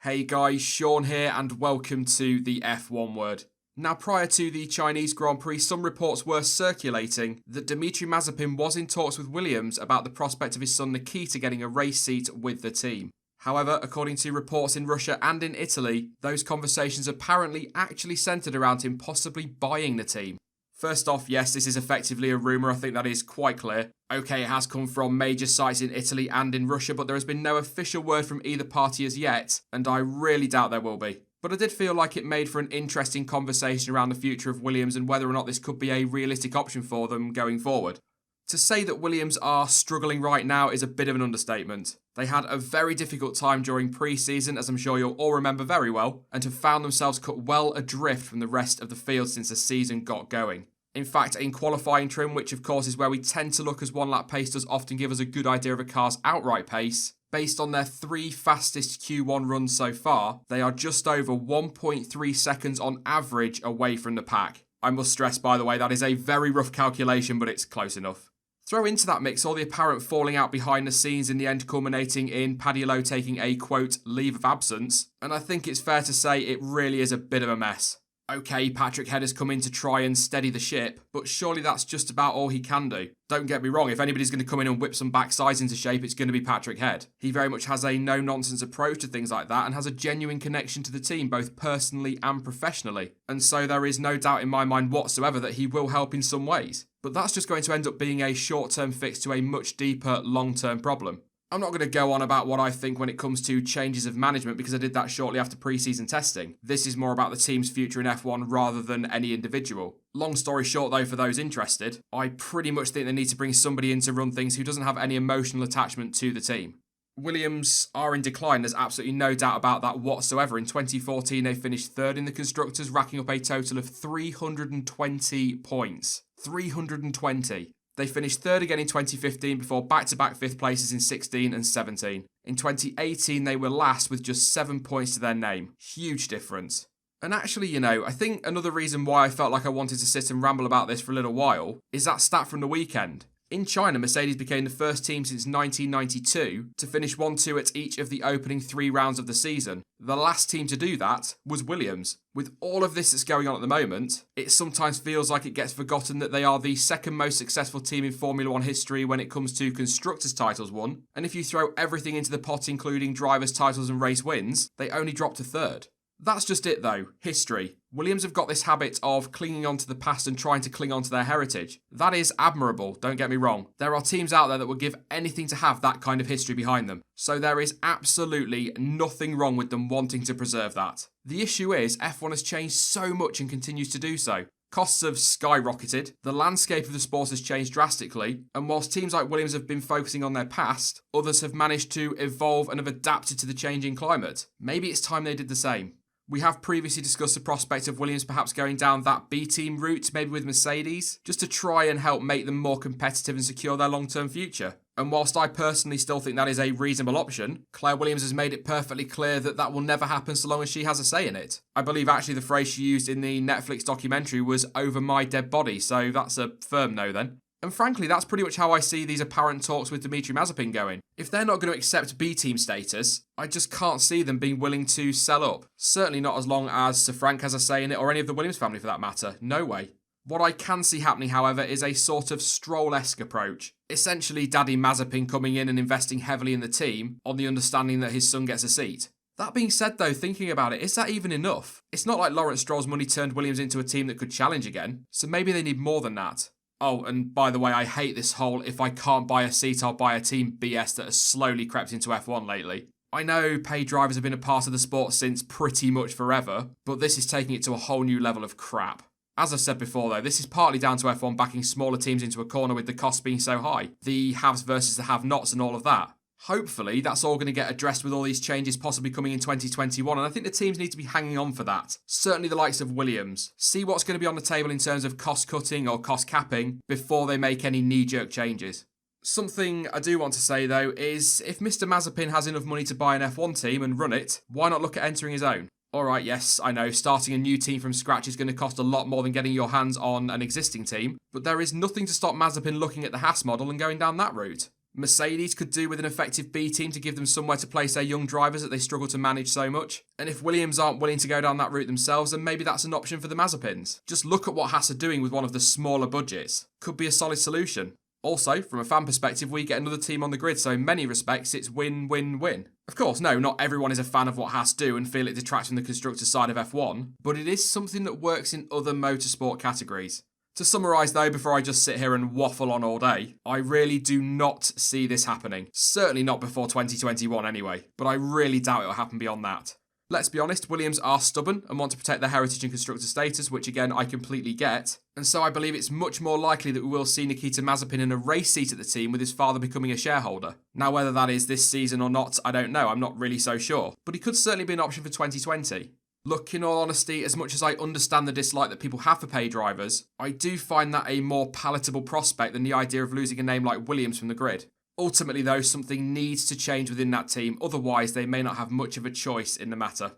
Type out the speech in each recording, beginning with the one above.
Hey guys, Sean here and welcome to the F1 Word. Now, prior to the Chinese Grand Prix, some reports were circulating that Dmitry Mazepin was in talks with Williams about the prospect of his son Nikita getting a race seat with the team. However, according to reports in Russia and in Italy, those conversations apparently actually centred around him possibly buying the team. First off, yes, this is effectively a rumour, I think that is quite clear. Okay, it has come from major sites in Italy and in Russia, but there has been no official word from either party as yet, and I really doubt there will be. But I did feel like it made for an interesting conversation around the future of Williams and whether or not this could be a realistic option for them going forward. To say that Williams are struggling right now is a bit of an understatement. They had a very difficult time during pre-season, as I'm sure you'll all remember very well, and have found themselves cut well adrift from the rest of the field since the season got going. In fact, in qualifying trim, which of course is where we tend to look as one lap pace does often give us a good idea of a car's outright pace, based on their 3 fastest Q1 runs so far, they are just over 1.3 seconds on average away from the pack. I must stress, by the way, that is a very rough calculation, but it's close enough. Throw into that mix all the apparent falling out behind the scenes in the end culminating in Paddy Lowe taking a, quote, leave of absence, and I think it's fair to say it really is a bit of a mess. Okay, Patrick Head has come in to try and steady the ship, but surely that's just about all he can do. Don't get me wrong, if anybody's going to come in and whip some backsides into shape, it's going to be Patrick Head. He very much has a no-nonsense approach to things like that and has a genuine connection to the team, both personally and professionally. And so there is no doubt in my mind whatsoever that he will help in some ways. But that's just going to end up being a short-term fix to a much deeper, long-term problem. I'm not going to go on about what I think when it comes to changes of management because I did that shortly after pre-season testing. This is more about the team's future in F1 rather than any individual. Long story short though, for those interested, I pretty much think they need to bring somebody in to run things who doesn't have any emotional attachment to the team. Williams are in decline, there's absolutely no doubt about that whatsoever. In 2014 they finished third in the Constructors, racking up a total of 320 points. 320. They finished third again in 2015 before back-to-back fifth places in 16 and 17. In 2018, they were last with just 7 points to their name. Huge difference. And actually, I think another reason why I felt like I wanted to sit and ramble about this for a little while is that stat from the weekend. In China, Mercedes became the first team since 1992 to finish 1-2 at each of the opening 3 rounds of the season. The last team to do that was Williams. With all of this that's going on at the moment, it sometimes feels like it gets forgotten that they are the second most successful team in Formula 1 history when it comes to constructors' titles won, and if you throw everything into the pot including drivers' titles and race wins, they only drop to third. That's just it though, history. Williams have got this habit of clinging on to the past and trying to cling on to their heritage. That is admirable, don't get me wrong. There are teams out there that would give anything to have that kind of history behind them. So there is absolutely nothing wrong with them wanting to preserve that. The issue is F1 has changed so much and continues to do so. Costs have skyrocketed, the landscape of the sport has changed drastically, and whilst teams like Williams have been focusing on their past, others have managed to evolve and have adapted to the changing climate. Maybe it's time they did the same. We have previously discussed the prospect of Williams perhaps going down that B-team route, maybe with Mercedes, just to try and help make them more competitive and secure their long-term future. And whilst I personally still think that is a reasonable option, Claire Williams has made it perfectly clear that that will never happen so long as she has a say in it. I believe actually the phrase she used in the Netflix documentary was "over my dead body," so that's a firm no then. And frankly, that's pretty much how I see these apparent talks with Dmitry Mazepin going. If they're not going to accept B-team status, I just can't see them being willing to sell up. Certainly not as long as Sir Frank has a say in it, or any of the Williams family for that matter. No way. What I can see happening, however, is a sort of Stroll-esque approach. Essentially, Daddy Mazepin coming in and investing heavily in the team on the understanding that his son gets a seat. That being said though, thinking about it, is that even enough? It's not like Lawrence Stroll's money turned Williams into a team that could challenge again, so maybe they need more than that. Oh, and by the way, I hate this whole "if I can't buy a seat, I'll buy a team" BS that has slowly crept into F1 lately. I know paid drivers have been a part of the sport since pretty much forever, but this is taking it to a whole new level of crap. As I've said before though, this is partly down to F1 backing smaller teams into a corner with the costs being so high. The haves versus the have-nots and all of that. Hopefully, that's all going to get addressed with all these changes possibly coming in 2021, and I think the teams need to be hanging on for that. Certainly the likes of Williams. See what's going to be on the table in terms of cost cutting or cost capping before they make any knee-jerk changes. Something I do want to say though is if Mr. Mazepin has enough money to buy an F1 team and run it, why not look at entering his own? Alright, yes, I know, starting a new team from scratch is going to cost a lot more than getting your hands on an existing team, but there is nothing to stop Mazepin looking at the Haas model and going down that route. Mercedes could do with an effective B team to give them somewhere to place their young drivers that they struggle to manage so much. And if Williams aren't willing to go down that route themselves, then maybe that's an option for the Mazepins. Just look at what Haas are doing with one of the smaller budgets. Could be a solid solution. Also, from a fan perspective, we get another team on the grid, so in many respects, it's win-win-win. Of course, no, not everyone is a fan of what Haas do and feel it detracts from the constructor side of F1, but it is something that works in other motorsport categories. To summarise though, before I just sit here and waffle on all day, I really do not see this happening. Certainly not before 2021 anyway, but I really doubt it'll happen beyond that. Let's be honest, Williams are stubborn and want to protect their heritage and constructor status, which again I completely get. And so I believe it's much more likely that we will see Nikita Mazepin in a race seat at the team with his father becoming a shareholder. Now whether that is this season or not, I don't know, I'm not really so sure. But he could certainly be an option for 2020. Look, in all honesty, as much as I understand the dislike that people have for pay drivers, I do find that a more palatable prospect than the idea of losing a name like Williams from the grid. Ultimately though, something needs to change within that team, otherwise they may not have much of a choice in the matter.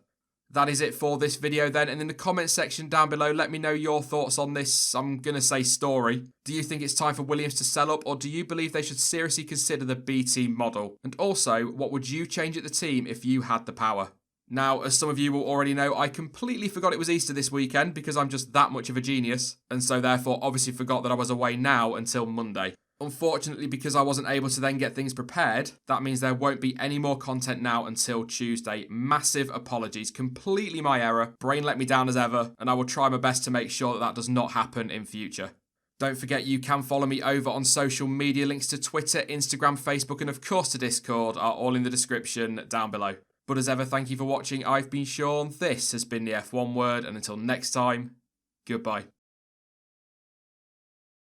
That is it for this video then, and in the comments section down below, let me know your thoughts on this, I'm gonna say story. Do you think it's time for Williams to sell up, or do you believe they should seriously consider the B team model? And also, what would you change at the team if you had the power? Now, as some of you will already know, I completely forgot it was Easter this weekend because I'm just that much of a genius, and so therefore obviously forgot that I was away now until Monday. Unfortunately, because I wasn't able to then get things prepared, that means there won't be any more content now until Tuesday. Massive apologies, completely my error, brain let me down as ever, and I will try my best to make sure that that does not happen in future. Don't forget you can follow me over on social media. Links to Twitter, Instagram, Facebook, and of course to Discord are all in the description down below. But as ever, thank you for watching. I've been Sean, this has been the F1 Word, and until next time, goodbye.